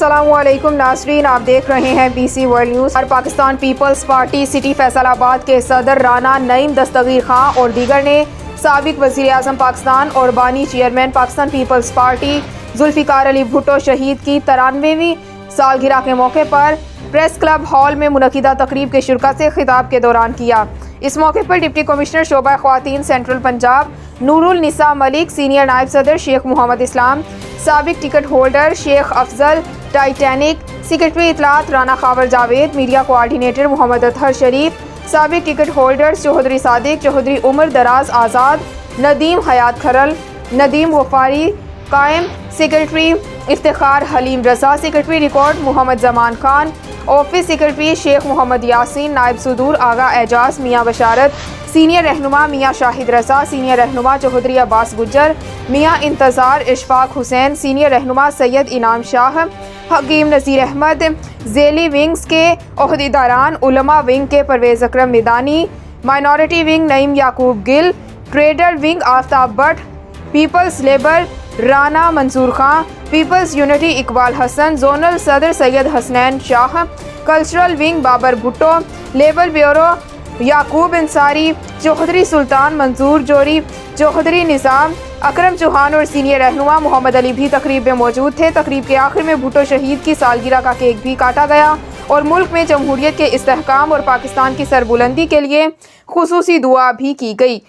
السلام علیکم ناظرین، آپ دیکھ رہے ہیں BC world news. Pakistan Peoples Party city Faisalabad کے صدر رانا نعیم دستگیر خان اور دیگر نے سابق وزیر اعظم پاکستان اور بانی chairman Pakistan Peoples party Zulfikar Ali Bhutto شہید کی 93ویں سالگرہ کے موقع پر پریس کلب ہال میں منعقدہ تقریب کے شرکت سے خطاب کے دوران کیا۔ اس موقع پر ڈپٹی کمشنر شعبہ خواتین سینٹرل پنجاب نور النساء ملک، سینئر نائب صدر شیخ محمد اسلام، سابق ٹکٹ ہولڈر شیخ افضل ٹائٹینک، سیکرٹری اطلاعات رانا خاور جاوید، میڈیا کوآرڈینیٹر محمد اطہر شریف، سابق ٹکٹ ہولڈرز چودھری صادق، چودھری عمر دراز آزاد، ندیم حیات کھرل، ندیم غفاری قائم، سیکرٹری افتخار حلیم رضا، secretary record Muhammad Zaman Khan, office secretary شیخ محمد یاسین، نائب صدور آغا اعجاز میاں بشارت، سینئر رہنما میاں شاہد رضا، سینئر رہنما چودھری عباس گجر، میاں انتظار اشفاق حسین، سینئر رہنما سید انعام شاہ، حکیم نذیر احمد، ذیلی ونگز کے عہدیداران، علماء ونگ کے Pervaiz Akram Maidani, minority wing Naeem Yaqoob Gill, trader wing Aftab Butt, peoples labour Rana Manzoor Khan, peoples unity Iqbal Hassan, zonal صدر Syed Hasnain Shah, cultural wing Babar Bhutto, labour bureau Yaqoob Ansari, Chaudhry Sultan Manzoor Jori, Chaudhry Nizam Akram Chauhan اور سینئر رہنما محمد علی بھی تقریب میں موجود تھے۔ تقریب کے آخر میں بھٹو شہید کی سالگرہ کا کیک بھی کاٹا گیا اور ملک میں جمہوریت کے استحکام اور پاکستان کی سربلندی کے لیے خصوصی دعا بھی کی گئی۔